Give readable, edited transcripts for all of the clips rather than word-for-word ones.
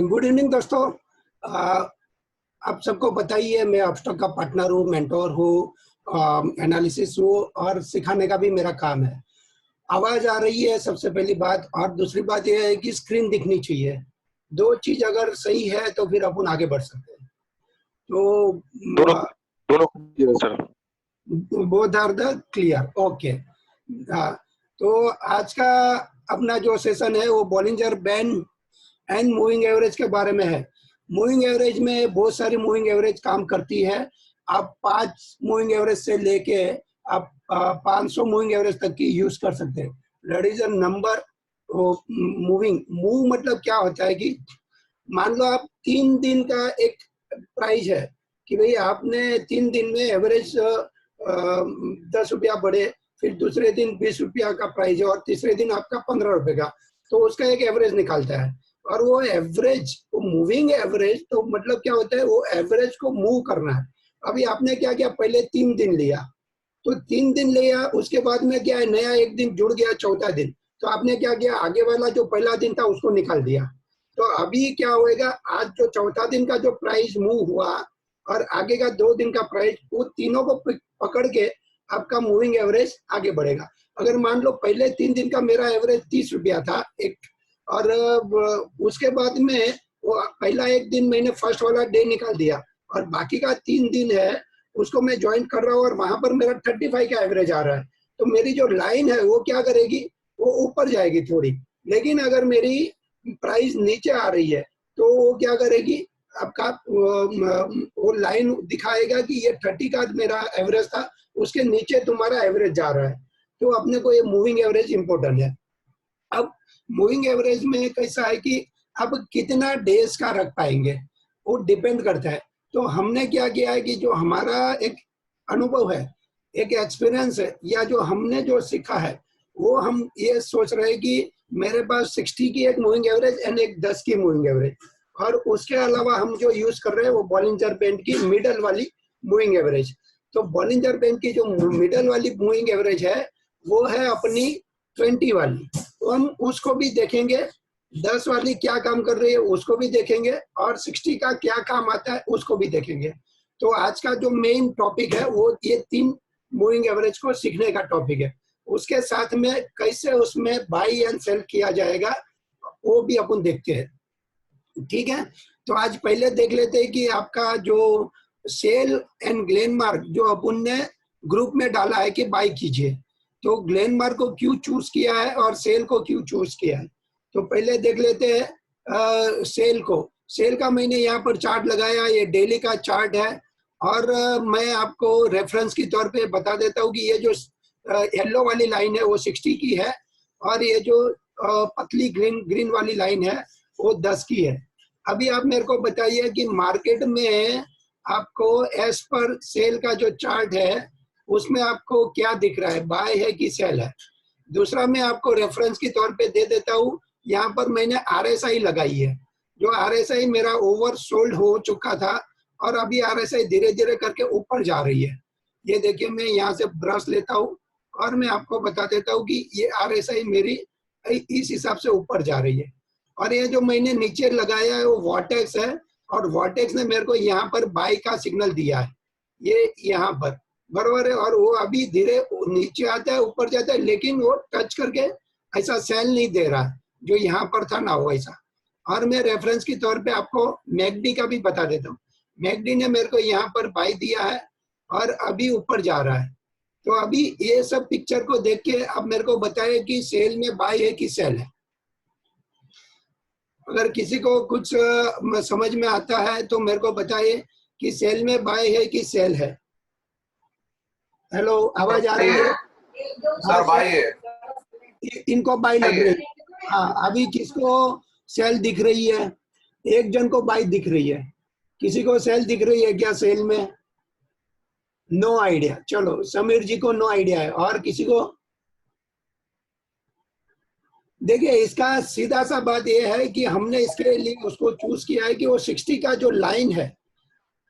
Good evening दोस्तों। आप सबको पता ही है, मैं अपस्टॉक का पार्टनर हूँ, मेंटोर हूँ, एनालिसिस हूँ और सिखाने का भी मेरा काम है। आवाज आ रही है सबसे पहली बात, और दूसरी बात यह है कि स्क्रीन दिखनी चाहिए। दो चीज अगर सही है तो फिर अपन आगे बढ़ सकते हैं। तो दोनों दोनों clear है sir. Both are the clear, okay. तो आज का अपना जो सेशन है वो Bollinger band and moving average के बारे में है। मूविंग एवरेज में बहुत सारी मूविंग एवरेज काम करती है। आप 5 मूविंग एवरेज से लेके आप 500 मूविंग एवरेज तक की यूज कर सकते हैं। That is a number moving. Move मतलब क्या होता है कि मान लो आप 3 दिन का एक प्राइस है कि भाई आपने 3 दिन में एवरेज 10 रुपया बढ़े, फिर दूसरे दिन 20 रुपया का प्राइस है और तीसरे दिन आपका 15 रुपए का, तो उसका एक एवरेज निकालता है। और वो एवरेज, वो मूविंग एवरेज, तो मतलब क्या होता है, वो एवरेज को मूव करना है। अभी आपने क्या किया, पहले 3 दिन लिया, तो 3 दिन लिया, उसके बाद में क्या है, नया एक दिन जुड़ गया, चौथा दिन, तो आपने क्या किया, आगे वाला जो पहला दिन था उसको निकाल दिया। तो अभी क्या होएगा, आज जो चौथा दिन का जो प्राइस मूव हुआ और आगे का 2 दिन का प्राइस, वो तीनों को पकड़ के आपका मूविंग एवरेज आगे बढ़ेगा। अगर मान लो पहले 3 दिन का मेरा एवरेज 30 रुपया था एक, और उसके बाद में वो पहला एक दिन मैंने फर्स्ट वाला डे निकाल दिया और बाकी का 3 दिन है उसको मैं ज्वाइन कर रहा हूँ और वहां पर मेरा 35 का एवरेज आ रहा है, तो मेरी जो लाइन है वो क्या करेगी, वो ऊपर जाएगी थोड़ी। लेकिन अगर मेरी प्राइस नीचे आ रही है तो वो क्या करेगी, आपका वो लाइन दिखाएगा कि ये 30 का मेरा एवरेज था, उसके नीचे तुम्हारा एवरेज जा रहा है। तो अपने को ये मूविंग एवरेज इंपॉर्टेंट है। अब मूविंग एवरेज में कैसा है कि अब कितना डेज का रख पाएंगे वो डिपेंड करता है। तो हमने क्या किया है कि जो हमारा एक अनुभव है, एक एक्सपीरियंस है, या जो हमने जो सीखा है, वो हम ये सोच रहे हैं कि मेरे पास 60 की एक मूविंग एवरेज एंड एक 10 की मूविंग एवरेज, और उसके अलावा हम जो यूज कर रहे हैं वो बॉलिंजर बैंड की मिडल वाली मूविंग एवरेज। तो बॉलिंजर बैंड की जो मिडल वाली मूविंग एवरेज है वो है अपनी 20 वाली, तो हम उसको भी देखेंगे। 10 वाली क्या काम कर रही है उसको भी देखेंगे, और 60 का क्या काम आता है उसको भी देखेंगे। तो आज का जो मेन टॉपिक है वो ये 3 मूविंग एवरेज को सीखने का टॉपिक है। उसके साथ में कैसे उसमें बाई एंड सेल किया जाएगा वो भी अपन देखते हैं, ठीक है। तो आज पहले देख लेते हैं कि आपका जो सेल एंड ग्लेनमार्क जो अपन ने ग्रुप में डाला है कि बाई कीजिए, तो ग्लेनमार्क को क्यों चूज किया है और सेल को क्यों चूज किया है। तो पहले देख लेते हैं सेल को। सेल का मैंने यहाँ पर चार्ट लगाया, ये डेली का चार्ट है, और मैं आपको रेफरेंस के तौर पे बता देता हूँ कि ये जो येलो वाली लाइन है वो 60 की है, और ये जो पतली ग्रीन वाली लाइन है वो 10 की है। अभी आप मेरे को बताइए कि मार्केट में आपको एज पर सेल का जो चार्ट है उसमें आपको क्या दिख रहा है, बाय है कि सेल है। दूसरा मैं आपको रेफरेंस के तौर पे दे देता हूँ, यहाँ पर मैंने RSI लगाई है। जो RSI मेरा ओवर सोल्ड हो चुका था और अभी RSI धीरे धीरे करके ऊपर जा रही है। ये देखिए, मैं यहाँ से ब्रश लेता हूँ और मैं आपको बता देता हूँ कि ये RSI मेरी इस हिसाब से ऊपर जा रही है। और ये जो मैंने नीचे लगाया है वो वॉटेक्स है, और वॉटेक्स ने मेरे को यहाँ पर बाई का सिग्नल दिया है, ये यहाँ पर बराबर है। और वो अभी धीरे नीचे आता है ऊपर जाता है, लेकिन वो टच करके ऐसा सेल नहीं दे रहा जो यहाँ पर था ना वैसा। और मैं रेफरेंस के तौर पे आपको मैकडी का भी बता देता हूँ। मैकडी ने मेरे को यहाँ पर बाई दिया है और अभी ऊपर जा रहा है। तो अभी ये सब पिक्चर को देख के आप मेरे को बताइए कि सेल में बाई है कि सेल है। अगर किसी को कुछ समझ में आता है तो मेरे को बताइए कि सेल में बाय है कि सेल है। हेलो, आवाज आ रही है? सर बाय है। इनको बाय लग रही है। हाँ, अभी किसको सेल दिख रही है? एक जन को बाय दिख रही है। किसी को सेल दिख रही है क्या सेल में? No idea. चलो, समीर जी को नो आइडिया है। और किसी को? देखिए, इसका सीधा सा बात यह है कि हमने इसके लिए उसको चूज किया है कि वो 60 का जो लाइन है,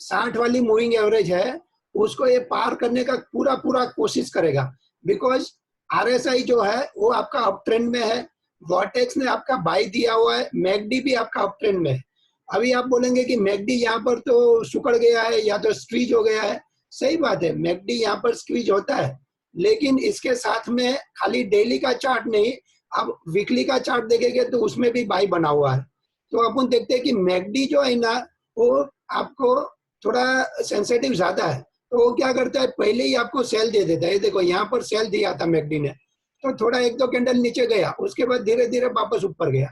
60 वाली मूविंग एवरेज है, उसको ये पार करने का पूरा कोशिश करेगा। बिकॉज RSI जो है वो आपका अप ट्रेंड में है, वर्टेक्स ने आपका बाई दिया हुआ है, मैकडी भी आपका अप ट्रेंड में है। अभी आप बोलेंगे कि मैकडी यहाँ पर तो सुकड़ गया है या तो स्क्वीज हो गया है, सही बात है, मैकडी यहाँ पर स्क्वीज होता है, लेकिन इसके साथ में खाली डेली का चार्ट नहीं, अब वीकली का चार्ट देखेंगे तो उसमें भी बाई बना हुआ है। तो अपन देखते हैं कि मैकडी जो है ना वो आपको थोड़ा सेंसिटिव ज्यादा है, तो वो क्या करता है पहले ही आपको सेल दे देता है। देखो यहाँ पर सेल दिया था मैकडी ने, तो थोड़ा एक दो कैंडल नीचे गया, उसके बाद धीरे धीरे वापस ऊपर गया।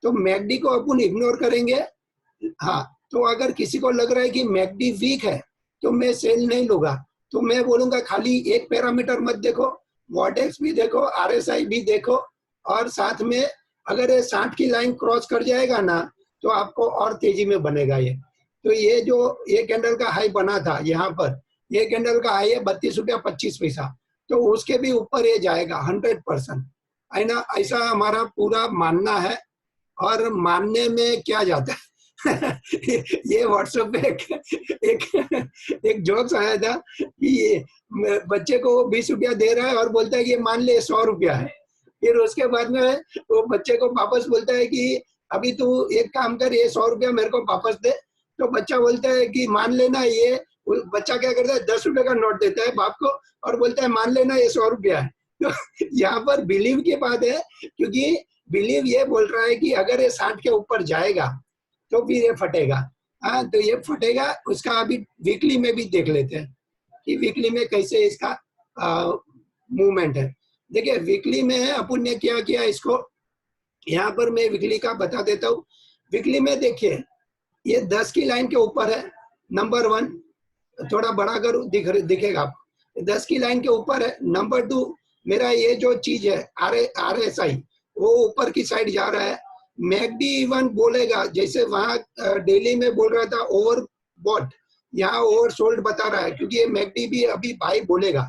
तो मैकडी को अपन इग्नोर करेंगे। हाँ, तो अगर किसी को लग रहा है कि मैकडी वीक है तो मैं सेल नहीं लूंगा, तो मैं बोलूंगा खाली एक पैरामीटर मत देखो, वर्टेक्स भी देखो, RSI भी देखो, और साथ में अगर ये 60 की लाइन क्रॉस कर जाएगा ना तो आपको और तेजी में बनेगा ये। तो ये जो ये कैंडल का हाई बना था यहाँ पर, ये कैंडल का हाई है 32.25 रुपया, तो उसके भी ऊपर ये जाएगा 100%, है ना। ऐसा हमारा पूरा मानना है, और मानने में क्या जाता है ये व्हाट्सएप पे एक जोक्स आया था कि ये बच्चे को 20 रुपया दे रहा है और बोलता है कि मान ले 100 रुपया है। फिर उसके बाद में वो बच्चे को वापस बोलता है कि अभी तू एक काम कर, ये 100 रुपया मेरे को वापस दे। तो बच्चा बोलता है कि मान लेना ये, बच्चा क्या करता है 10 रुपए का नोट देता है बाप को और बोलता है मान लेना ये 100 रुपया है। तो यहाँ पर बिलीव की बात है, क्योंकि बिलीव ये बोल रहा है कि अगर ये 60 के ऊपर जाएगा तो फिर ये फटेगा। हाँ, तो ये फटेगा, उसका अभी वीकली में भी देख लेते हैं कि वीकली में कैसे इसका मूवमेंट है। देखिए वीकली में अपन ने क्या किया, इसको यहाँ पर मैं वीकली का बता देता हूँ। वीकली में देखिए ये 10 की लाइन के ऊपर है, नंबर 1, थोड़ा बड़ा कर दिखेगा आपको, 10 की लाइन के ऊपर है। नंबर 2, मेरा ये जो चीज है RSI वो ऊपर की साइड जा रहा है। मैकडी इवन बोलेगा, जैसे वहां डेली में बोल रहा था ओवर बॉट, यहाँ ओवर सोल्ड बता रहा है, क्योंकि ये मैकडी भी अभी बाई बोलेगा।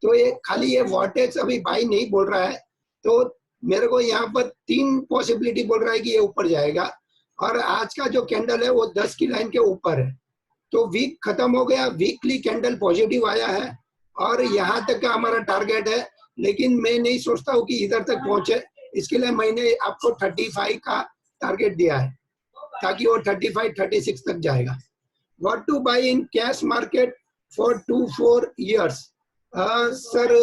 तो ये खाली ये वॉटेक्स अभी बाई नहीं बोल रहा है, तो मेरे को यहाँ पर 3 पॉसिबिलिटी बोल रहा है कि ये ऊपर जाएगा। और आज का जो कैंडल है वो 10 की लाइन के ऊपर है, तो वीक खत्म हो गया, वीकली कैंडल पॉजिटिव आया है और यहाँ तक का हमारा टारगेट है। लेकिन मैं नहीं सोचता हूँ कि इधर तक पहुंचे, इसके लिए मैंने आपको 35 का टारगेट दिया है, ताकि वो 35-36 तक जाएगा। What to buy in cash market for 2-4 years? Sir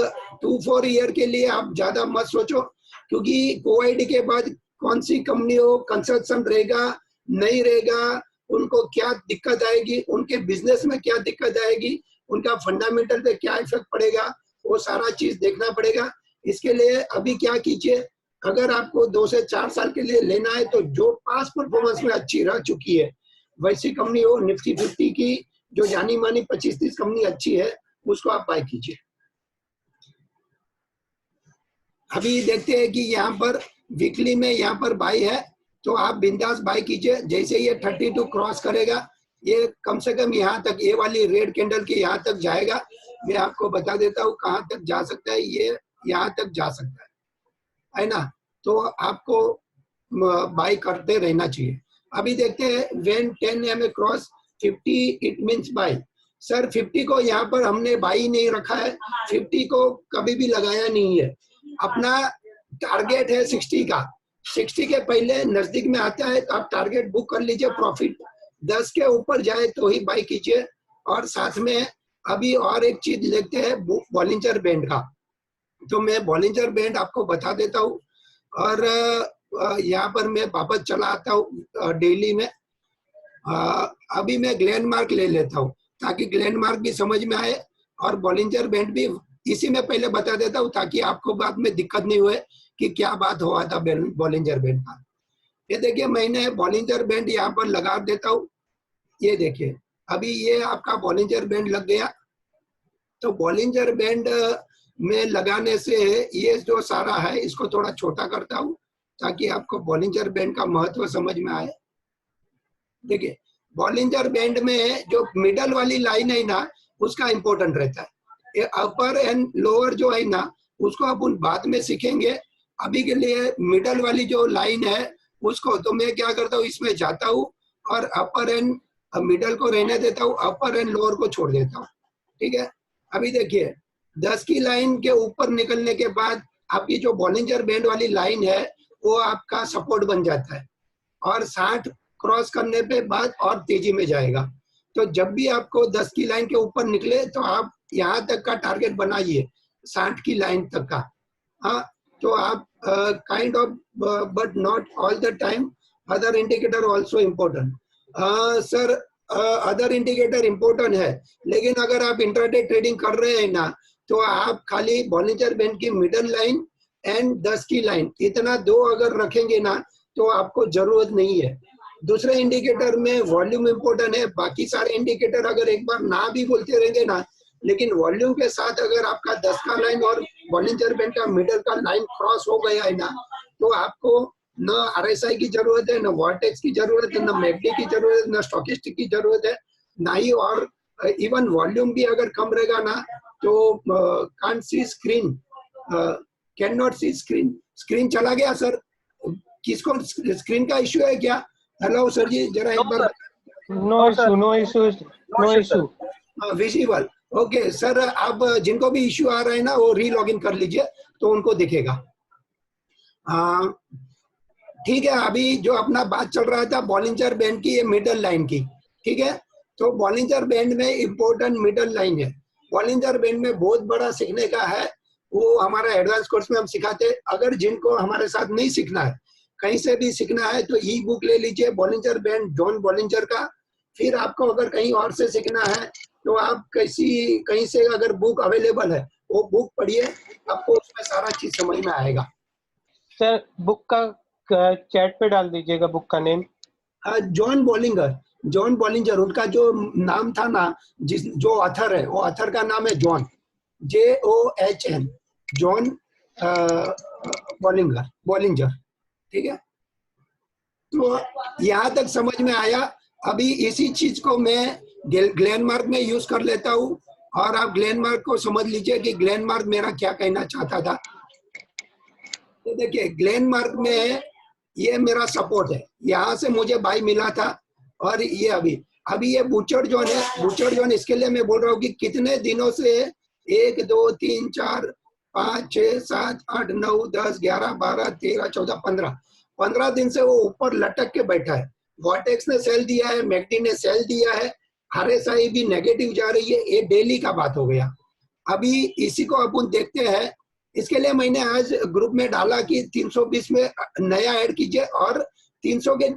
2-4 year के लिए आप ज्यादा मत सोचो, क्योंकि कोविड के बाद कौन सी कंपनी हो, कंस्ट्रक्शन रहेगा नहीं रहेगा, उनको क्या दिक्कत आएगी, उनके बिजनेस में क्या दिक्कत आएगी, उनका फंडामेंटल पे क्या इफेक्ट पड़ेगा, वो सारा चीज देखना पड़ेगा। इसके लिए अभी क्या कीजिए, अगर आपको 2 से 4 साल के लिए लेना है तो जो पास परफॉर्मेंस में अच्छी रह चुकी है वैसी कंपनी हो, निफ्टी 50 की जो जानी मानी 25-30 कंपनी अच्छी है उसको आप बाय कीजिए। अभी देखते हैं कि यहाँ पर वीकली में यहाँ पर बाई है, तो आप बिंदास बाय कीजिए। जैसे ये 32 क्रॉस करेगा, ये कम से कम यहाँ तक, ये वाली रेड कैंडल के यहाँ तक जाएगा। मैं आपको बता देता हूँ कहाँ तक जा सकता है, ये यहाँ तक जा सकता है ना। तो आपको बाय करते रहना चाहिए। अभी देखते हैं when 10 EMA cross 50 it means by. Sir 50 को यहाँ पर हमने बाई नहीं रखा है, 50 को कभी भी लगाया नहीं है। अपना टारगेट है 60 का, 60 के पहले नजदीक में आता है तो आप टारगेट बुक कर लीजिए, प्रॉफिट 10 के ऊपर जाए तो ही बाई कीजिए। और साथ में अभी और एक चीज देखते हैं बॉलिंजर बैंड का, तो मैं बॉलिंजर बैंड आपको बता देता हूँ। और यहाँ पर मैं वापस चला आता हूँ डेली में। अभी मैं ग्लैंडमार्क ले लेता हूँ ताकि ग्लैंडमार्क भी समझ में आए और बॉलिंजर बैंड भी इसी में पहले बता देता हूँ, ताकि आपको बाद में दिक्कत नहीं हुए कि क्या बात हुआ था बॉलिंजर बैंड का। ये देखिए मैंने बॉलिंजर बैंड यहाँ पर लगा देता हूँ, ये देखिए अभी ये आपका बॉलिंजर बैंड लग गया। तो बॉलिंजर बैंड में लगाने से ये जो सारा है इसको थोड़ा छोटा करता हूँ ताकि आपको बॉलिंजर बैंड का महत्व समझ में आए। देखिए बॉलिंजर बैंड में जो मिडल वाली लाइन है ना उसका इंपॉर्टेंट रहता है, ये अपर एंड लोअर जो है ना उसको अपन बाद में सीखेंगे। अभी के लिए मिडल वाली जो लाइन है उसको तो मैं क्या करता हूँ, इसमें जाता हूँ और अपर एंड मिडल को रहने देता हूँ, अपर एंड लोअर को छोड़ देता हूँ। ठीक है, अभी देखिए 10 की लाइन के ऊपर निकलने के बाद आपकी जो बॉलिंजर बैंड वाली लाइन है वो आपका सपोर्ट बन जाता है, और 60 क्रॉस करने पे बाद और तेजी में जाएगा। तो जब भी आपको 10 की लाइन के ऊपर निकले तो आप यहाँ तक का टारगेट बनाइए, 60 की लाइन तक का। हाँ, तो आप kind of, but not all the time, other indicator also important. Sir, other indicator important है, लेकिन अगर आप इंट्राडे ट्रेडिंग कर रहे हैं ना, तो आप खाली बॉलिंजर बैंड की मिडल लाइन एंड 10 की लाइन, इतना दो अगर रखेंगे ना तो आपको जरूरत नहीं है। दूसरे इंडिकेटर में वॉल्यूम इम्पोर्टेंट है, बाकी सारे इंडिकेटर अगर एक बार ना भी बोलते रहेंगे ना, लेकिन वॉल्यूम के साथ अगर आपका 10 का लाइन और बॉलिंजर बैंड का मिडल का लाइन क्रॉस हो गया है ना, तो आपको न आरएसआई की जरूरत है, न वॉर्टेक्स की जरूरत है, न मैकडी की जरूरत है, न स्टोकेस्टिक की जरूरत है, ना ही। और इवन वॉल्यूम भी अगर कम रहेगा ना तो can't see screen, can not see screen. Screen चला गया सर, किसको स्क्रीन का इश्यू है क्या? हेलो सर जी, जरा एक बार। No issue no issue. Visible, okay sir. आप जिनको भी इश्यू आ रहा है ना वो री लॉग इन कर लीजिए तो उनको दिखेगा। ठीक है, अभी जो अपना बात चल रहा था बॉलिंजर बैंड की, ये मिडल लाइन की, ठीक है। तो बॉलिंजर बैंड में इम्पोर्टेंट मिडल लाइन है। बॉलिंजर बैंड में बहुत बड़ा सीखने का है, वो हमारा एडवांस कोर्स में हम सिखाते। अगर जिनको हमारे साथ नहीं सीखना है, कहीं से भी सीखना है, तो ई बुक ले लीजिए बॉलिंजर बैंड जॉन बॉलिंजर का। फिर आपको अगर कहीं और से सीखना है तो आप कहीं से अगर बुक अवेलेबल है वो बुक पढ़िए, आपको उसमें सारा चीज समझ में आएगा। सर बुक का चैट पे डाल दीजिएगा, बुक का नेम। जॉन बॉलिंजर उनका जो नाम था ना, जो ऑथर है, वो ऑथर का नाम है जॉन, JOHN, जॉन बॉलिंजर, ठीक है। तो यहाँ तक समझ में आया। अभी इसी चीज को मैं ग्लेनमार्क में यूज कर लेता हूँ, और आप ग्लेनमार्क को समझ लीजिए कि ग्लेनमार्क मेरा क्या कहना चाहता था। तो देखिए, ग्लेनमार्क में ये मेरा सपोर्ट है, यहाँ से मुझे बाई मिला था, और ये अभी ये बूचर जोन है। बूचर जोन इसके लिए मैं बोल रहा हूँ कि कितने दिनों से 1 2 3 4 5 6 7 8 9 10 11 12 13 14 15 दिन से वो ऊपर लटक के बैठा है। वॉर्टेक्स ने सेल दिया है, मैकडी ने सेल दिया है, आरएसआई भी नेगेटिव जा रही है। ये डेली का बात हो गया। अभी इसी को अपन देखते हैं। इसके लिए मैंने आज ग्रुप में डाला कि 320 में नया ऐड कीजिए, और 300 के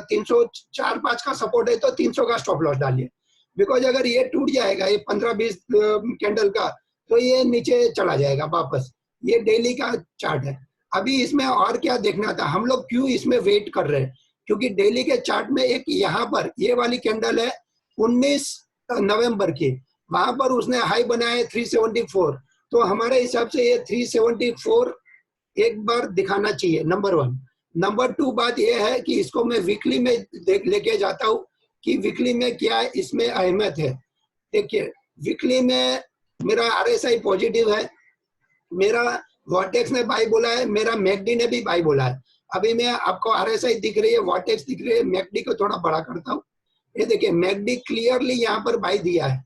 304-5 का सपोर्ट है तो 300 का स्टॉप लॉस डालिए। बिकॉज अगर ये टूट जाएगा, ये 15-20 कैंडल का, तो ये नीचे चला जाएगा वापस। ये डेली का चार्ट है। अभी इसमें और क्या देखना था, हम लोग क्यों इसमें वेट कर रहे हैं, क्योंकि डेली के चार्ट में एक यहाँ पर ये वाली कैंडल है 19 नवंबर की, वहां पर उसने हाई बनाया है 374। तो हमारे हिसाब से ये 374 एक बार दिखाना चाहिए, नंबर 1। नंबर 2 बात यह है कि इसको मैं वीकली में लेके जाता हूँ कि वीकली में क्या इसमें अहमियत है। देखिए, वीकली में मेरा आरएसआई पॉजिटिव है, मेरा वॉर्टेक्स ने बाई बोला है, मेरा मैकडी ने भी बाई बोला है। अभी मैं आपको आरएसआई दिख रही है, वॉर्टेक्स दिख रही है, मैकडी को थोड़ा बड़ा करता हूँ। ये देखिए, मैकडी क्लियरली यहाँ पर बाई दिया है,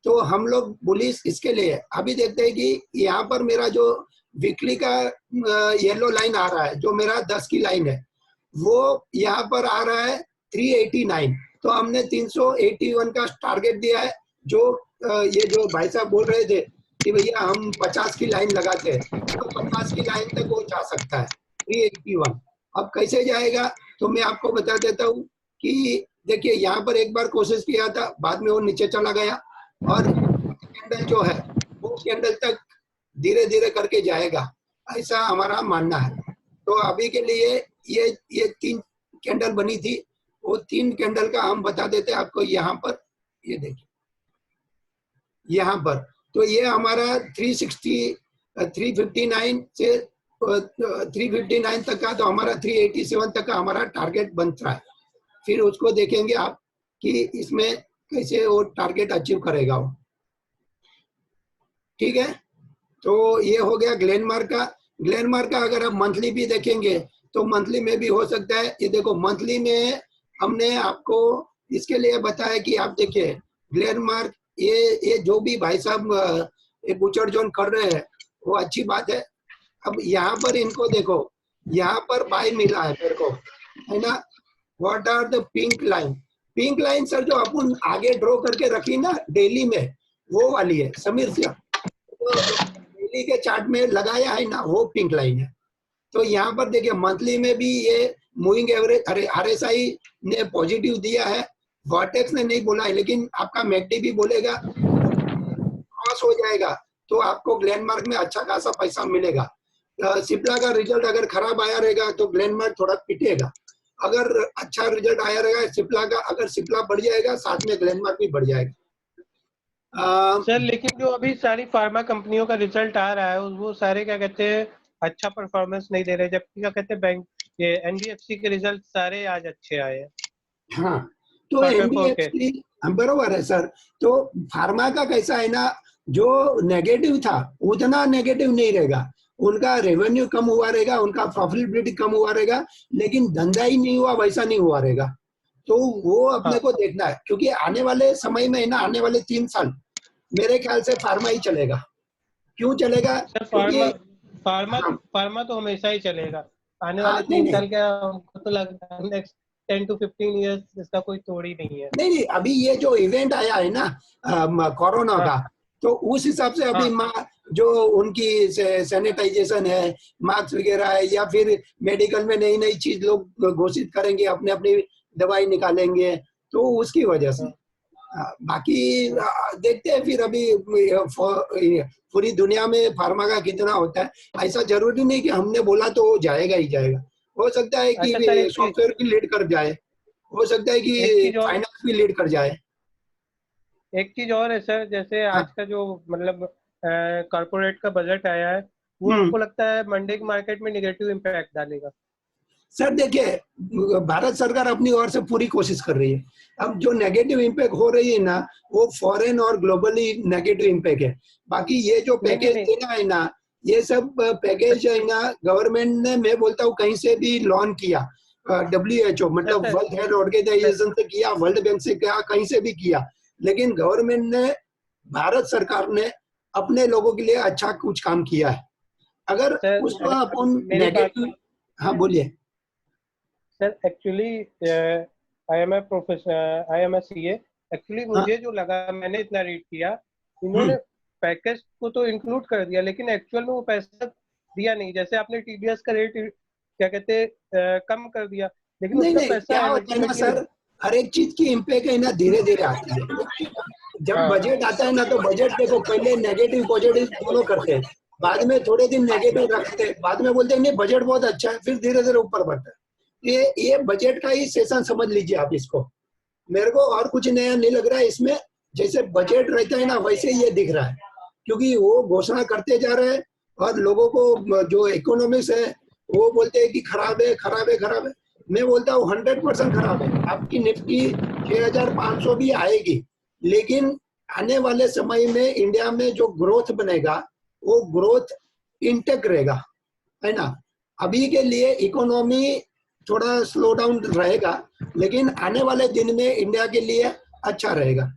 तो हम लोग बुलिश इसके लिए। अभी देखते हैं कि यहाँ पर मेरा जो वीकली का येलो लाइन आ रहा है, जो मेरा 10 की लाइन है, वो यहाँ पर आ रहा है 389। तो हमने 381 का टारगेट दिया है। जो ये जो भाई साहब बोल रहे थे कि भैया हम 50 की लाइन लगाते हैं, तो 50 की लाइन तक वो जा सकता है 381। अब कैसे जाएगा तो मैं आपको बता देता हूँ कि देखिए, यहाँ पर एक बार कोशिश किया था, बाद में वो नीचे चला गया, और कैंडल जो है वो कैंडल तक धीरे धीरे करके जाएगा, ऐसा हमारा मानना है। तो अभी के लिए ये 3 कैंडल बनी थी, वो 3 कैंडल का हम बता देते आपको। यहाँ पर ये देखिए, यहाँ पर तो ये हमारा 359 से 359 तक का, तो हमारा 387 तक का हमारा टारगेट बनता है। फिर उसको देखेंगे आप कि इसमें कैसे वो टारगेट अचीव करेगा वो, ठीक है। तो ये हो गया ग्लेनमार्क का। ग्लेनमार्क का अगर आप मंथली भी देखेंगे तो मंथली में भी हो सकता है। ये देखो, मंथली में हमने आपको इसके लिए बताया कि आप देखिए ग्लेनमार्क, ये जो भी भाई साहब एक उचड़ जोन कर रहे हैं, वो अच्छी बात है। अब यहाँ पर इनको देखो, यहाँ पर बाय मिला है मेरे को, है ना। What are the pink line? Pink line sir जो अपन आगे ड्रॉ करके रखी ना डेली में, वो वाली है समीर सिंह, तो डेली के चार्ट में लगाया है ना, वो पिंक लाइन है। तो यहाँ पर देखिए मंथली में भी ये मूविंग एवरेज, अरे आरएसआई ने पॉजिटिव दिया है, वर्टेक्स ने नहीं बोला है, लेकिन आपका मैकडी भी बोलेगा, क्रॉस हो जाएगा तो आपको ग्लेनमार्क में अच्छा खासा पैसा मिलेगा। सिप्ला का रिजल्ट अगर खराब आया रहेगा तो ग्लेनमार्क थोड़ा पिटेगा, अगर अच्छा रिजल्ट आया रहेगा सिप्ला का, अगर सिप्ला बढ़ जाएगा साथ में ग्लेनमार्क भी बढ़ जाएगा। सर लेकिन जो अभी सारी फार्मा कंपनियों का रिजल्ट आ रहा है वो सारे क्या कहते हैं अच्छा परफॉर्मेंस नहीं दे रहे, जबकि क्या कहते हैं बैंक ये एनबीएफसी के रिजल्ट सारे आज अच्छे आए हैं। हाँ तो एनबीएफसी बरोबर है सर। तो फार्मा का कैसा है ना, जो नेगेटिव था उतना नेगेटिव नहीं रहेगा, उनका रेवेन्यू कम हुआ रहेगा, उनका प्रॉफिटेबिलिटी कम हुआ रहेगा, लेकिन धंधा ही नहीं हुआ वैसा नहीं हुआ रहेगा। तो वो अपने को देखना है, क्योंकि आने वाले समय में ना, आने वाले 3 साल मेरे ख्याल से फार्मा ही चलेगा। क्यों चलेगा? सर फार्मा तो हमेशा ही चलेगा। आने वाले 3 साल क्या, हमको तो लगता है नेक्स्ट 10 to 15 इयर्स इसका कोई तोड़ ही नहीं है। नहीं, अभी ये जो इवेंट आया है ना कोरोना का, तो उस हिसाब से अभी जो उनकी सैनिटाइजेशन है, मास्क वगैरह है, या फिर मेडिकल में नई नई चीज लोग घोषित करेंगे, अपने अपनी दवाई निकालेंगे, तो उसकी वजह से। बाकी देखते हैं फिर, अभी पूरी दुनिया में फार्मा का कितना होता है। ऐसा जरूरी नहीं कि हमने बोला तो वो जाएगा ही जाएगा, हो सकता है कि सॉफ्टवेयर की लीड कर जाए, हो सकता है कि फाइनेंस भी लीड कर जाए। एक चीज और है सर, जैसे आज का जो मतलब कॉर्पोरेट का बजट आया है, वो हमको लगता है मंडी के मार्केट में नेगेटिव इम्पैक्ट डालेगा। सर देखिए, भारत सरकार अपनी ओर से पूरी कोशिश कर रही है। अब जो नेगेटिव इम्पैक्ट हो रही है ना, वो फॉरेन और ग्लोबली नेगेटिव इम्पैक्ट है। बाकी ये जो पैकेज देना है ना, ये सब पैकेज है ना, गवर्नमेंट ने, मैं बोलता हूँ, कहीं से भी लॉन्च किया। WHO मतलब वर्ल्ड हेल्थ ऑर्गेनाइजेशन से किया, वर्ल्ड बैंक से किया, कहीं से भी किया, लेकिन गवर्नमेंट ने, भारत सरकार ने अपने लोगों के लिए अच्छा कुछ काम किया है। अगर उसको अपन नेगेटिव, हाँ बोलिए sir. Actually I am a CA. Actually मुझे जो लगा, मैंने इतना रीड किया, इन्होंने पैकेज को तो इंक्लूड कर दिया, लेकिन एक्चुअल में वो पैसा दिया नहीं। जैसे आपने टीडीएस का रेट क्या कहते कम कर दिया, लेकिन नहीं, उसका पैसा क्या होता है ना सर, हर एक चीज की इम्पैक्ट है ना धीरे धीरे आती है। जब बजट आता है ना, तो बजट देखो पहले नेगेटिव पॉजिटिव दोनों करते हैं, बाद में थोड़े दिन नेगेटिव रखते हैं, बाद में बोलते हैं नहीं बजट बहुत अच्छा है, फिर धीरे धीरे ऊपर बढ़ता है। ये बजट का ही सेशन समझ लीजिए आप इसको। मेरे को और कुछ नया नहीं लग रहा है इसमें, जैसे बजट रहता है ना वैसे ये दिख रहा है, क्योंकि वो घोषणा करते जा रहे हैं और लोगों को जो इकोनॉमिक्स है वो बोलते हैं कि खराब है, खराब है, खराब है। मैं बोलता हूँ 100% खराब है। आपकी निफ्टी 6500 भी आएगी, लेकिन आने वाले समय में इंडिया में जो ग्रोथ बनेगा वो ग्रोथ इंटेक्ट रहेगा, है ना। अभी के लिए इकोनॉमी थोड़ा स्लो डाउन रहेगा, लेकिन आने वाले दिन में इंडिया के लिए अच्छा रहेगा।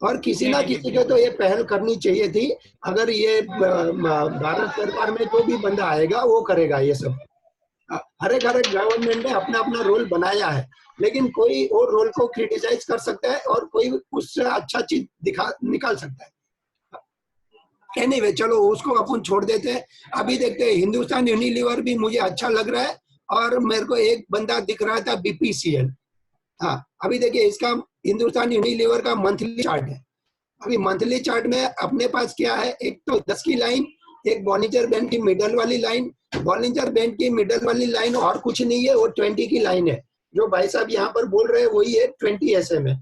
और किसी ना किसी को तो ये पहल करनी चाहिए थी। अगर ये भारत सरकार में जो भी बंदा आएगा वो करेगा ये सब। हर एक गवर्नमेंट ने अपना अपना रोल बनाया है, लेकिन कोई और रोल को क्रिटिसाइज कर सकता है और कोई उससे अच्छा चीज निकाल सकता है। एनीवे, चलो उसको अपन छोड़ देते हैं। अभी देखते हैं, हिंदुस्तान यूनिलीवर भी मुझे अच्छा लग रहा है, और मेरे को एक बंदा दिख रहा था BPCL। हाँ, अभी देखिए इसका हिंदुस्तान यूनिलीवर का मंथली चार्ट है। अभी मंथली चार्ट में अपने पास क्या है, एक तो 10 की लाइन, एक बॉलिंजर बैंड की मिडल वाली लाइन। बॉलिंजर बैंड की मिडल वाली लाइन और कुछ नहीं है, वो 20 की लाइन है। जो भाई साहब यहाँ पर बोल रहे हैं वही है 20 SM है,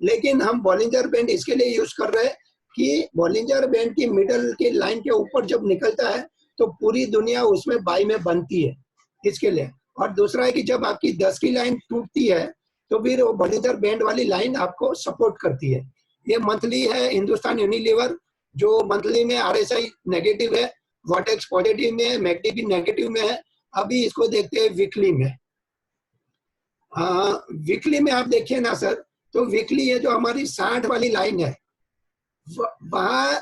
लेकिन हम बॉलिंजर बैंड इसके लिए यूज कर रहे हैं कि बॉलिंजर बैंड की मिडल की लाइन के ऊपर जब निकलता है तो पूरी दुनिया उसमें बाई में बनती है, इसके लिए। और दूसरा है कि जब आपकी 10 की लाइन टूटती है तो फिर वो बॉलिंजर बैंड वाली लाइन आपको सपोर्ट करती है। ये मंथली है हिंदुस्तान यूनिलीवर, जो मंथली में RSI नेगेटिव है, वर्टेक्स पॉजिटिव में है, मैकडी भी नेगेटिव में है। अभी इसको देखते हैं वीकली में। वीकली में आप देखिए ना सर, तो वीकली ये जो हमारी 60 वाली लाइन है, वहां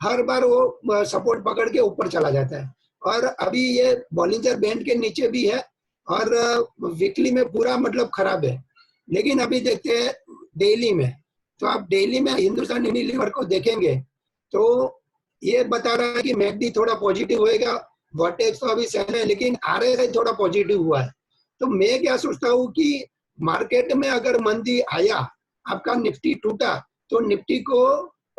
हर बार वो सपोर्ट पकड़ के ऊपर चला जाता है। और अभी ये बॉलिंजर बैंड के नीचे भी है और वीकली में पूरा मतलब खराब है। लेकिन अभी देखते हैं डेली में, तो आप डेली में हिंदुस्तान यूनिलीवर को देखेंगे तो ये बता रहा है कि मैकडी थोड़ा पॉजिटिव होएगा, वर्टेक्स तो अभी सेल है, लेकिन आरएसआई थोड़ा पॉजिटिव हुआ है। तो मैं क्या सोचता हूँ कि मार्केट में अगर मंदी आया, आपका निफ्टी टूटा, तो निफ्टी को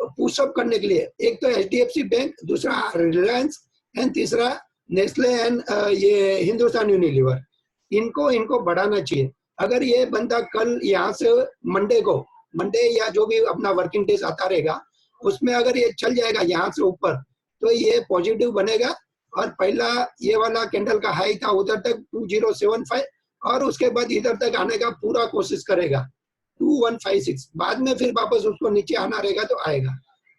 पुशअप करने के लिए एक तो एचडीएफसी बैंक, दूसरा रिलायंस एंड तीसरा नेस्ले एंड ये हिंदुस्तान यूनिलीवर, इनको बढ़ाना चाहिए। अगर ये बंदा कल यहाँ से मंडे या जो भी अपना वर्किंग डेज आता रहेगा उसमें अगर ये चल जाएगा यहाँ से ऊपर, तो ये पॉजिटिव बनेगा। और पहला ये वाला कैंडल का हाई था उधर तक 2075, और उसके बाद इधर तक आने का पूरा कोशिश करेगा 2156। बाद में फिर वापस उसको नीचे आना रहेगा तो आएगा।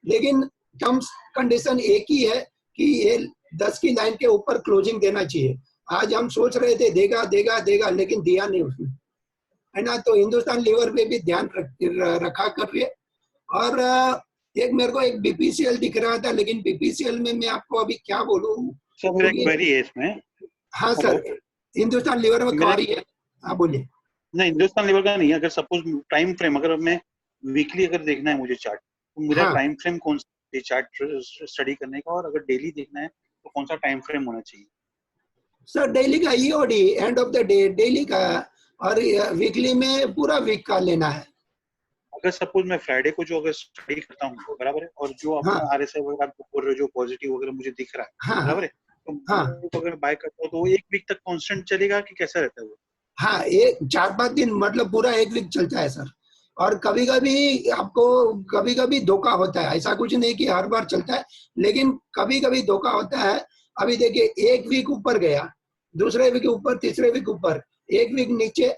लेकिन टर्म्स कंडीशन एक ही है कि ये 10 की लाइन के ऊपर क्लोजिंग देना चाहिए। आज हम सोच रहे थे देगा देगा देगा, लेकिन दिया नहीं उसने, है ना। तो हिंदुस्तान लीवर पे भी ध्यान रखा कर रही है। और एक मेरे को एक बीपीसीएल दिख रहा था, लेकिन बीपीसीएल में मैं आपको अभी क्या बोलूं सर, मेरा एक क्वेरी है इसमें। हाँ सर, हिंदुस्तान लीवर में क्वेरी है। हाँ बोलिए। नहीं, हिंदुस्तान लीवर का नहीं है। अगर सपोज टाइम फ्रेम, अगर मैं वीकली अगर देखना है मुझे चार्ट, तो मेरा टाइम फ्रेम कौन सा चार्ट स्टडी करने का, और अगर डेली देखना है तो कौन सा टाइम फ्रेम होना चाहिए? सर डेली का EOD, end of the day daily का, और वीकली में पूरा वीक का लेना है। अगर सपोज मैं फ्राइडे को जो अगर स्टडी करता हूँ, बराबर है, और जो अपना आरएसआई वगैरह आप बोल रहे हो जो पॉजिटिव वगैरह मुझे दिख रहा है, बराबर है, तो अगर बाय करता हूँ तो एक वीक तक कांस्टेंट चलेगा कि कैसा रहता है वो? हाँ, एक 4-5 दिन मतलब पूरा एक वीक चलता है सर। और कभी कभी धोखा होता है, ऐसा कुछ नहीं कि हर बार चलता है, लेकिन कभी कभी धोखा होता है। अभी देखिए एक वीक ऊपर गया, दूसरे वीक ऊपर, तीसरे वीक ऊपर, एक वीक नीचे,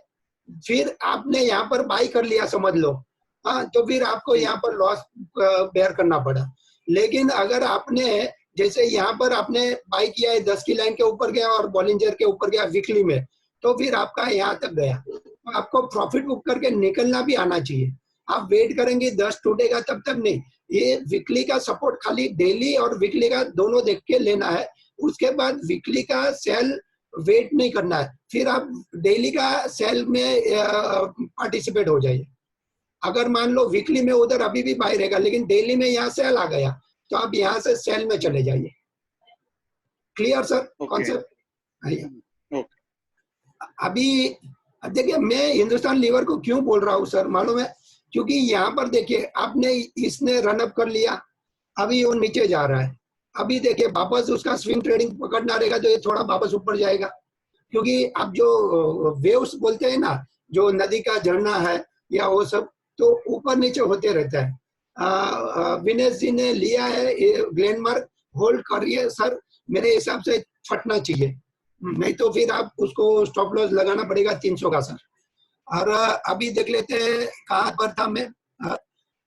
फिर आपने यहाँ पर बाई कर लिया समझ लो, हाँ, तो फिर आपको यहाँ पर लॉस बेयर करना पड़ा। लेकिन अगर आपने जैसे यहाँ पर आपने बाई किया है, 10 की लाइन के ऊपर गया और बॉलिंजर के ऊपर गया वीकली में, तो फिर आपका यहाँ तक गया, तो आपको प्रॉफिट बुक करके निकलना भी आना चाहिए। आप वेट करेंगे 10 टूटेगा तब तक नहीं। ये वीकली का सपोर्ट खाली डेली और वीकली का दोनों देख के लेना है। उसके बाद वीकली का सेल वेट नहीं करना है, फिर आप डेली का सेल में पार्टिसिपेट हो जाइए। अगर मान लो वीकली में उधर अभी भी बाई रहेगा, लेकिन डेली में यहाँ सेल आ गया, तो आप यहाँ से सेल में चले जाइए। Clear sir concept? अभी देखिए मैं हिंदुस्तान लीवर को क्यों बोल रहा हूँ सर मालूम है? क्योंकि यहाँ पर देखिए आपने इसने रनअप कर लिया, अभी वो नीचे जा रहा है। अभी देखिए वापस उसका स्विंग ट्रेडिंग पकड़ना रहेगा तो ये थोड़ा वापस ऊपर जाएगा, क्योंकि आप जो वेव्स बोलते हैं ना, जो नदी का झरना है या वो सब, तो ऊपर नीचे होते रहता है। विनेश जी ने लिया है ग्लेनमार्क, होल्ड करिए सर, मेरे हिसाब से फटना चाहिए, नहीं तो फिर आप उसको स्टॉप लॉस लगाना पड़ेगा 300 का सर। और अभी देख लेते हैं कहाँ पर था मैं।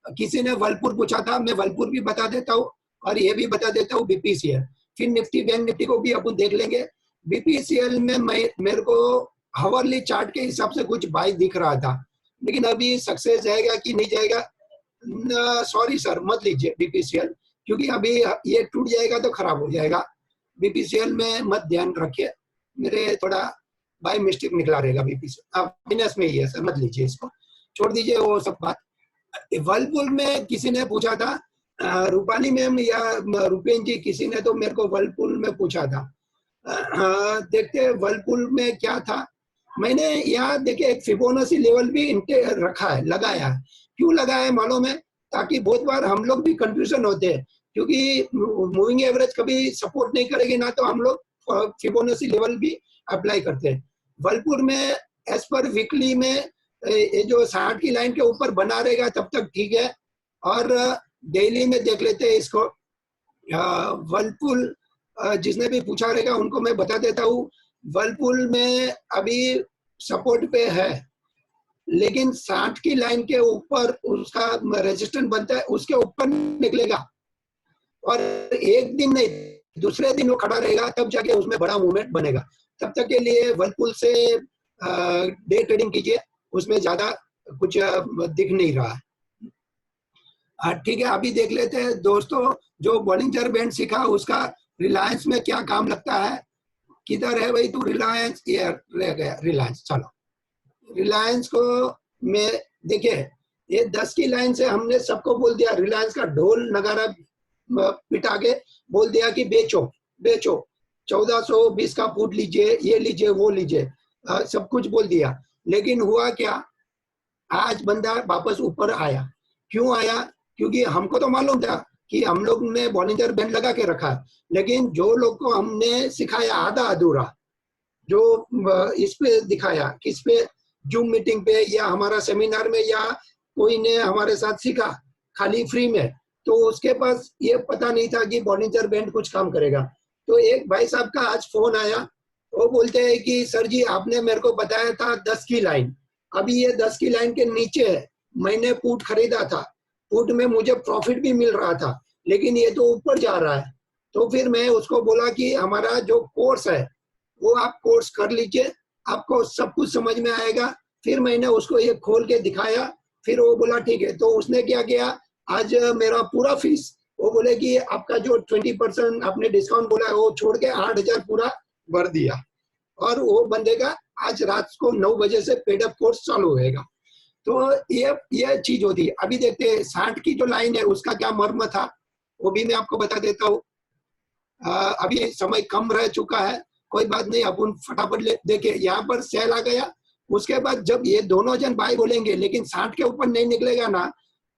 किसी ने वलपुर पूछा था, मैं वलपुर भी बता देता हूँ और ये भी बता देता हूँ बीपीसीएल। फिर निफ्टी बैंक निफ्टी को भी अपन देख लेंगे। बीपीसीएल में मेरे को हावरली चार्ट के हिसाब से कुछ बाई दिख रहा था, लेकिन अभी सक्सेस जाएगा कि नहीं जाएगा, सॉरी सर मत लीजिए बीपीसीएल, क्योंकि अभी ये टूट जाएगा तो खराब हो जाएगा। बीपीसीएल में मत ध्यान रखिए, मेरे थोड़ा बाय मिस्टेक निकला रहेगा बीपीसीएल, माइनस में ही है सर, मत लीजिए इसको, छोड़ दीजिए वो सब बात। वर्लपुल में किसी ने पूछा था, रूपाली मैम या रुपेन जी, किसी ने तो मेरे को वर्लपुल में पूछा था। देखते वर्लपुल में क्या था। मैंने यहाँ देखिए एक फिबोनाची लेवल भी रखा है, लगाया है। क्यों लगाया है मालूम है? ताकि बहुत बार हम लोग भी कंफ्यूजन होते हैं, क्योंकि मूविंग एवरेज कभी सपोर्ट नहीं करेगी ना, तो हम लोग फिबोनाची लेवल भी अप्लाई करते हैं। वर्लपुल में एज पर वीकली में ये जो 60 की लाइन के ऊपर बना रहेगा तब तक ठीक है। और डेली में देख लेते हैं इसको। वर्लपुल जिसने भी पूछा रहेगा उनको मैं बता देता हूँ, वर्लपुल में अभी सपोर्ट पे है, लेकिन 60 की लाइन के ऊपर उसका रेजिस्टेंस बनता है, उसके ऊपर निकलेगा और एक दिन नहीं दूसरे दिन वो खड़ा रहेगा, तब जाके उसमें बड़ा मूवमेंट बनेगा। तब तक के लिए वर्लपुल से डे ट्रेडिंग कीजिए, उसमें ज्यादा कुछ दिख नहीं रहा है। ठीक है, अभी देख लेते हैं दोस्तों, जो बॉलिंजर बैंड सीखा उसका रिलायंस में क्या काम लगता है। किधर है भाई तू? रिलायंस, ये रह गया रिलायंस। चलो रिलायंस को मैं देखिए, ये 10 की लाइन से हमने सबको बोल दिया, रिलायंस का ढोल नगारा पिटा के बोल दिया कि बेचो बेचो, 1420 का पुट लीजिए, ये लीजिए वो लीजिए, सब कुछ बोल दिया। लेकिन हुआ क्या, आज बंदा वापस ऊपर आया। क्यों आया? क्योंकि हमको तो मालूम था कि हम लोग ने बॉलिंजर बैंड लगा के रखा है, लेकिन जो लोग को हमने सिखाया आधा अधूरा, जो इस पे दिखाया, किस पे, जूम मीटिंग पे या हमारा सेमिनार में, या कोई ने हमारे साथ सीखा खाली फ्री में, तो उसके पास ये पता नहीं था कि बॉलिंजर बैंड कुछ काम करेगा। तो एक भाई साहब का आज फोन आया, वो बोलते हैं कि सर जी आपने मेरे को बताया था 10 की लाइन, अभी ये 10 की लाइन के नीचे है, मैंने पुट खरीदा था, पुट में मुझे प्रॉफिट भी मिल रहा था, लेकिन ये तो ऊपर जा रहा है। तो फिर मैं उसको बोला कि हमारा जो कोर्स है वो आप कोर्स कर लीजिए, आपको सब कुछ समझ में आएगा। फिर मैंने उसको ये खोल के दिखाया, फिर वो बोला ठीक है। तो उसने क्या किया, आज मेरा पूरा फीस, वो बोले कि आपका जो 20% आपने डिस्काउंट बोला है वो छोड़ के 8000 पूरा भर दिया, और वो बंदे का आज रात को 9 बजे से पेड अप कोर्स चालू होएगा। तो ये चीज होती है। अभी देखते हैं 60 की जो लाइन है उसका क्या मर्म था, वो भी मैं आपको बता देता हूँ। अभी समय कम रह चुका है, कोई बात नहीं, अपन फटाफट देखिए, यहाँ पर सेल आ गया। उसके बाद जब ये दोनों जन बाय बोलेंगे लेकिन 60 के ऊपर नहीं निकलेगा ना,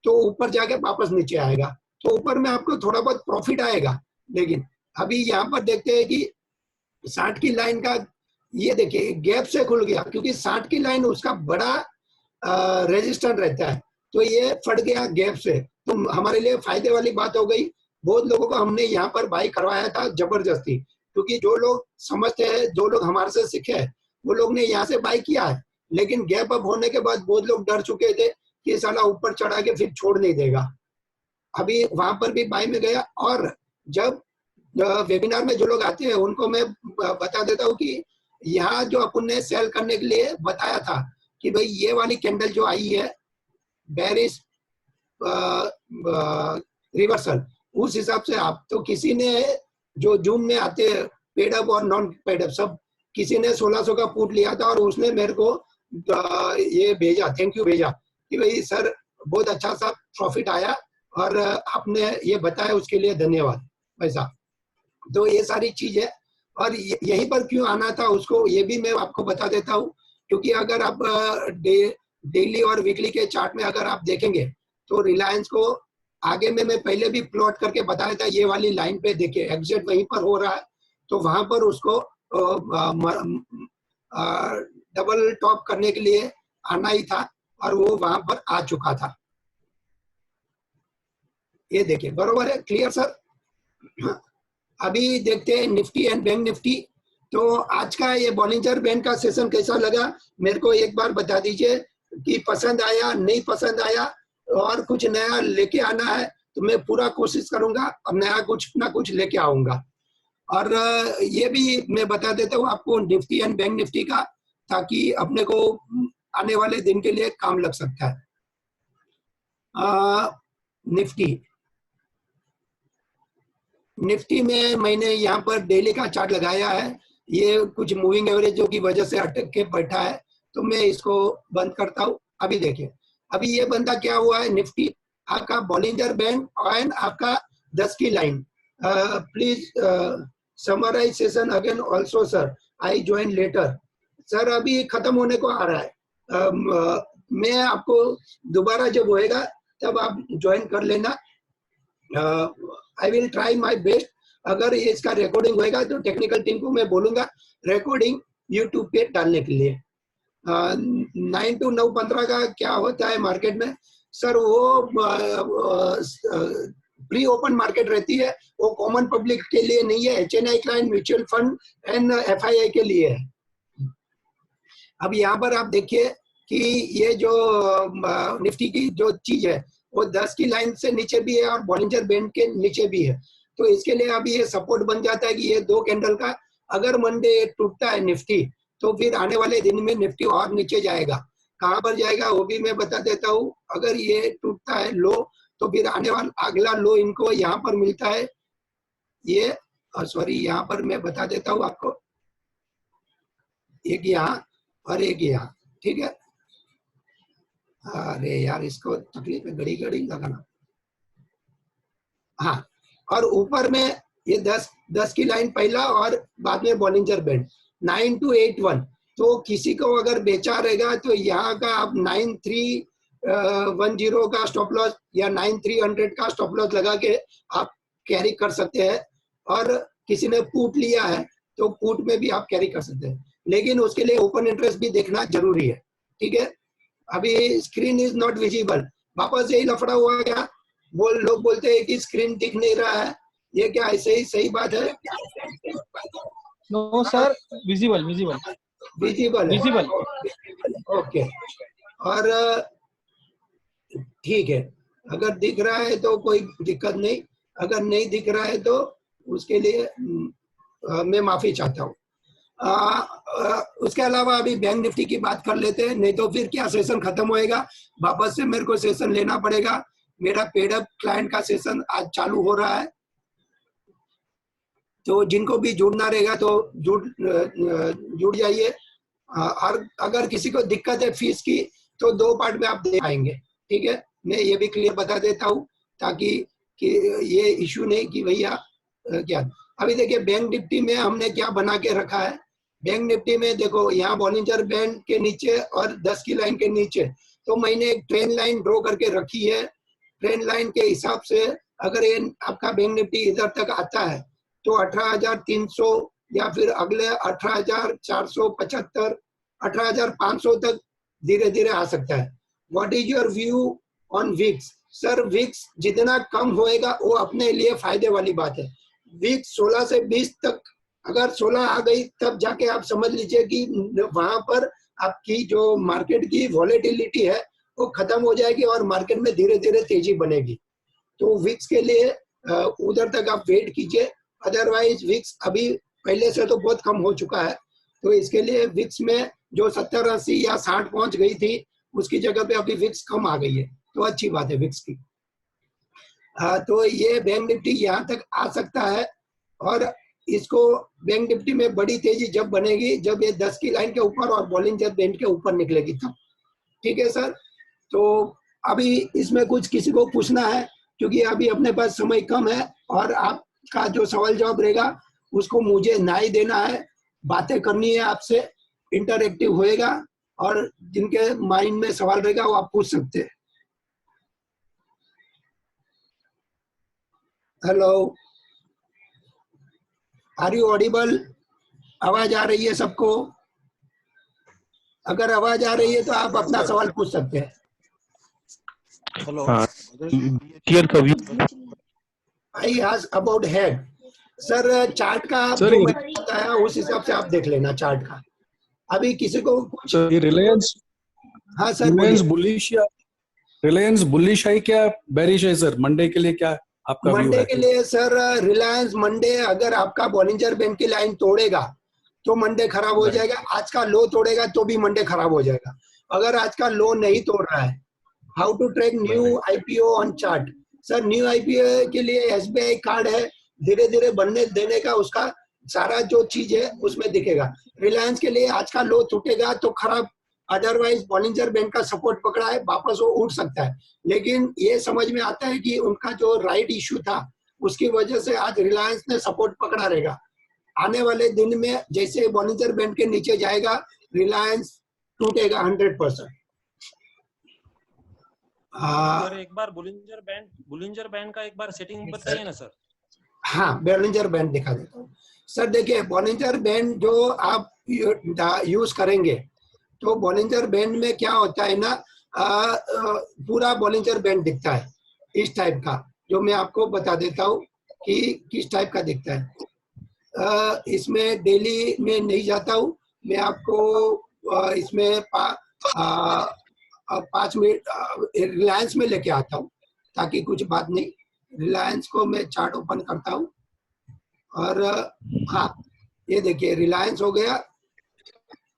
तो ऊपर जाके वापस नीचे आएगा, तो ऊपर में आपको थोड़ा बहुत प्रॉफिट आएगा। लेकिन अभी यहाँ पर देखते हैं कि 60 की लाइन का ये देखिए गैप से खुल गया, क्योंकि 60 की लाइन उसका बड़ा रेजिस्टेंट रहता है, तो ये फट गया गैप से, तो हमारे लिए फायदे वाली बात हो गई। बहुत लोगों को हमने यहाँ पर बाई करवाया था जबरदस्ती, क्योंकि जो लोग समझते हैं, जो लोग हमारे से सीखे हैं, वो लोग ने यहाँ से बाई किया है। लेकिन गैप अप होने के बाद बहुत लोग डर चुके थे कि साला ऊपर चढ़ा के फिर छोड़ नहीं देगा। अभी वहां पर भी बाई में गया। और जब वेबिनार में जो लोग आते हैं उनको मैं बता देता हूँ कि यहाँ जो अपन ने सेल करने के लिए बताया था कि भाई ये वाली कैंडल जो आई है बेरिश रिवर्सल, उस हिसाब से आप, तो किसी ने जो जूम में आते हैं पेड अप और नॉन पेड अप सब, किसी ने 1600 का पुट लिया था और उसने मेरे को ये भेजा, थैंक यू भेजा कि भाई सर बहुत अच्छा सा प्रॉफिट आया और आपने ये बताया उसके लिए धन्यवाद वैसा। तो ये सारी चीज है। और यहीं पर क्यों आना था उसको ये भी मैं आपको बता देता हूँ, क्योंकि अगर आप डेली और वीकली के चार्ट में अगर आप देखेंगे तो रिलायंस को आगे में मैं पहले भी प्लॉट करके बताया था, ये वाली लाइन पे देखिए एग्जैक्ट वहीं पर हो रहा है, तो वहां पर उसको डबल टॉप करने के लिए आना ही था और वो वहां पर आ चुका था। ये देखिए बरोबर है, क्लियर सर। अभी देखते हैं निफ्टी एंड बैंक निफ्टी। तो आज का ये बॉलिंजर बैंड का सेशन कैसा लगा मेरे को एक बार बता दीजिए कि पसंद आया नहीं पसंद आया, और कुछ नया लेके आना है तो मैं पूरा कोशिश करूंगा अब नया कुछ ना कुछ लेके आऊंगा। और ये भी मैं बता देता हूँ आपको निफ्टी एंड बैंक निफ्टी का, ताकि अपने को आने वाले दिन के लिए काम लग सकता है। निफ्टी में मैंने यहाँ पर डेली का चार्ट लगाया है, ये कुछ मूविंग एवरेजों की वजह से अटक के बैठा है, तो मैं इसको बंद करता हूँ। अभी देखिए अभी ये बंदा क्या हुआ है, निफ्टी आपका बॉलिंजर बैंड एंड आपका 10 की लाइन। Please summarise session again also sir, I join later. Sir अभी खत्म होने को आ रहा है, मैं आपको दोबारा जब होएगा तब आप ज्वाइन कर लेना। I will try my best. अगर इसका रिकॉर्डिंग होएगा तो टेक्निकल टीम को मैं बोलूंगा रिकॉर्डिंग यूट्यूब पे डालने के लिए। 9 to 9:15 का क्या होता है मार्केट में सर, वो प्री ओपन मार्केट रहती है, वो कॉमन पब्लिक के लिए नहीं है, HNI client, mutual fund and FII के लिए है। अब यहाँ पर आप देखिए कि ये जो निफ्टी की जो चीज है वो 10 की लाइन से नीचे भी है और बॉलिंजर बैंड के नीचे भी है, तो इसके लिए अभी ये सपोर्ट बन जाता है कि ये 2 कैंडल का अगर मंडे टूटता है निफ्टी तो फिर आने वाले दिन में निफ्टी और नीचे जाएगा। कहाँ पर जाएगा वो भी मैं बता देता हूँ। अगर ये टूटता है लो तो फिर आने वाला अगला लो इनको यहाँ पर मिलता है, ये सॉरी यहाँ पर मैं बता देता हूँ आपको, एक यहाँ और एक यहाँ, ठीक है। अरे यार इसको तकलीफ है, घड़ी घड़ी लगाना। हाँ, और ऊपर में ये 10 की लाइन पहला और बाद में बॉलिंजर बैंड 9281। तो किसी को अगर बेचा रहेगा तो यहाँ का आप 9310 का स्टॉप लॉस या 9300 का स्टॉप लॉस लगा के आप कैरी कर सकते हैं। और किसी ने पुट लिया है तो पुट में भी आप कैरी कर सकते हैं, लेकिन उसके लिए ओपन इंटरेस्ट भी देखना जरूरी है, ठीक है। अभी स्क्रीन इज नॉट विजिबल, वापस यही लफड़ा हुआ क्या, लोग बोलते हैं कि स्क्रीन दिख नहीं रहा है, ये क्या ऐसे ही सही बात है? No sir, visible visible visible visible. Okay, और ठीक है, अगर दिख रहा है तो कोई दिक्कत नहीं, अगर नहीं दिख रहा है तो उसके लिए मैं माफी चाहता हूँ। उसके अलावा अभी बैंक निफ्टी की बात कर लेते हैं, नहीं तो फिर क्या सेशन खत्म होएगा, वापस से मेरे को सेशन लेना पड़ेगा। मेरा पेड अप क्लाइंट का सेशन आज चालू हो रहा है, तो जिनको भी जुड़ना रहेगा तो जुड़ जाइए। और अगर किसी को दिक्कत है फीस की तो 2 पार्ट में आप दे पाएंगे, ठीक है। मैं ये भी क्लियर बता देता हूँ ताकि कि ये इशू नहीं कि भैया क्या। अभी देखिए बैंक निफ्टी में हमने क्या बना के रखा है। बैंक निफ्टी में देखो यहाँ बॉलिंजर बैंड के नीचे और 10 की लाइन के नीचे तो मैंने एक ट्रेंड लाइन ड्रॉ करके रखी है। ट्रेंड लाइन के हिसाब से अगर ये आपका बैंक निफ्टी इधर तक आता है तो 18,300 या फिर अगले 18,475 18,500 तक धीरे धीरे आ सकता है। What is your view on VIX? Sir VIX जितना कम होएगा वो अपने लिए फायदे वाली बात है। विक्स 16 से 20 तक अगर 16 आ गई तब जाके आप समझ लीजिए कि वहां पर आपकी जो मार्केट की वॉलेटिलिटी है वो खत्म हो जाएगी और मार्केट में धीरे धीरे तेजी बनेगी। तो विक्स के लिए उधर तक आप वेट कीजिए, अदरवाइज विक्स अभी पहले से तो बहुत कम हो चुका है। तो इसके लिए विक्स में जो 70, 80 या 60 पहुंच गई थी उसकी जगह पे अभी विक्स कम आ गई है, तो अच्छी बात है विक्स की। तो ये बैंक निफ्टी यहाँ तक आ सकता है और इसको बैंक निफ्टी में बड़ी तेजी जब बनेगी जब ये 10 की लाइन के ऊपर और बॉलिंजर बैंड के ऊपर निकलेगी तब, ठीक है सर। तो अभी इसमें कुछ किसी को पूछना है क्योंकि अभी अपने पास समय कम है और आपका जो सवाल जवाब रहेगा उसको मुझे ना ही देना है, बातें करनी है आपसे, इंटरएक्टिव होएगा और जिनके माइंड में सवाल रहेगा वो आप पूछ सकते हैं। Hello, are you audible? आवाज आ रही है सबको? अगर आवाज आ रही है तो आप अपना सवाल पूछ सकते हैं। Hello, I ask about head. Sir chart का जो मैंने बताया उस हिसाब से आप देख लेना चार्ट का। अभी किसी को कुछ रिलायंस, हाँ सर, रिलायंस बुलिश है क्या बेरिश है सर? मंडे के लिए क्या आपका व्यू है? मंडे के लिए सर रिलायंस मंडे अगर आपका बॉलिंजर बैंड की लाइन तोड़ेगा तो मंडे खराब हो जाएगा, आज का लो तोड़ेगा तो भी मंडे खराब हो जाएगा। अगर आज का लो नहीं तोड़ रहा है, how to track new IPO on chart? Sir new IPO के लिए एसबीआई कार्ड है, धीरे धीरे बनने देने का उसका सारा जो चीज है उसमें दिखेगा। रिलायंस के लिए आज का लो टूटेगा तो खराब, अदरवाइज बॉलिंजर बैंड का सपोर्ट पकड़ा है, वापस वो उठ सकता है। लेकिन ये समझ में आता है कि उनका जो राइट इश्यू था उसकी वजह से आज रिलायंस ने सपोर्ट पकड़ा रहेगा। आने वाले दिन में जैसे बॉलिंजर बैंड के नीचे जाएगा रिलायंस टूटेगा 100%। सर एक बार बुलिंजर बैंड का एक बार सेटिंग बताइए ना सर। हाँ, बॉलिंजर बैंड दिखा देता हूँ सर। देखिए बॉलिंजर बैंड जो आप यूज करेंगे तो बॉलिंजर बैंड में क्या होता है ना, पूरा बॉलिंजर बैंड दिखता है इस टाइप का, जो मैं आपको बता देता हूँ कि किस टाइप का दिखता है। इसमें डेली में नहीं जाता हूँ मैं, आपको इसमें 5 मिनट रिलायंस में लेके आता हूँ ताकि कुछ बात नहीं। रिलायंस को मैं चार्ट ओपन करता हूँ और हाँ ये देखिए रिलायंस हो गया।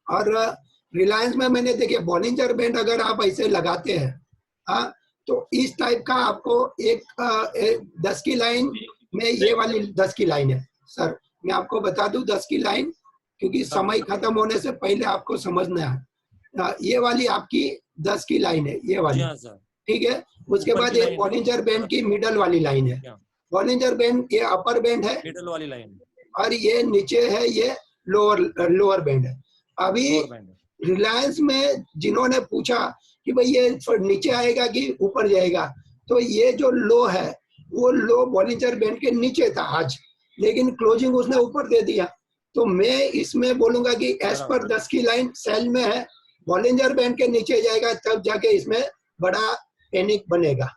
और रिलायंस में मैंने देखिए बॉलिंजर बैंड अगर आप ऐसे लगाते हैं हाँ तो इस टाइप का आपको एक 10 की लाइन में ये वाली 10 की लाइन है सर। मैं आपको बता दूं 10 की लाइन, क्योंकि समय खत्म होने से पहले आपको समझना है। ये वाली आपकी 10 की लाइन है, ये वाली, ठीक है। उसके बाद ये बॉलिंजर बैंड की मिडल वाली लाइन है। बॉलिंजर बैंड ये अपर बैंड है, मिडल वाली लाइन, और ये नीचे है, ये लोअर बैंड है। अभी रिलायंस में जिन्होंने पूछा कि भाई ये नीचे आएगा कि ऊपर जाएगा, तो ये जो लो है वो लो बॉलिंजर बैंड के नीचे था आज, लेकिन क्लोजिंग उसने ऊपर दे दिया। तो मैं इसमें बोलूंगा कि एज पर 10 की लाइन सेल में है, बॉलिंजर बैंड के नीचे जाएगा तब जाके इसमें बड़ा पैनिक बनेगा,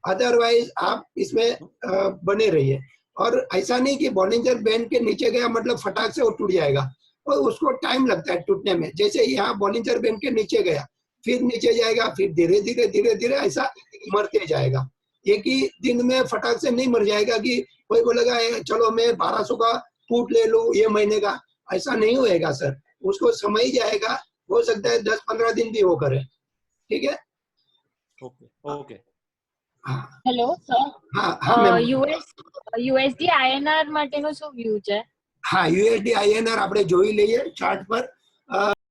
अदरवाइज आप इसमें बने रहिए। और ऐसा नहीं कि बॉलिंजर बैंड के नीचे गया मतलब फटाक से वो टूट जाएगा, और उसको टाइम लगता है टूटने में। जैसे यहाँ बॉलिंजर बैंड के नीचे गया, फिर नीचे जाएगा, फिर धीरे धीरे ऐसा मरते जाएगा। एक ही दिन में फटाक से नहीं मर जाएगा कि कोई बोलेगा चलो मैं 1200 का पुट ले लूं ये महीने का, ऐसा नहीं होएगा सर। उसको समय ही जाएगा, हो सकता है 10-15 दिन भी वो करे, ठीक है। Okay. Hello sir, USD INR માટેનો શું વ્યૂ છે? હા, યુએસડી આઈએનઆર આપણે જોઈ લઈએ ચાર્ટ પર।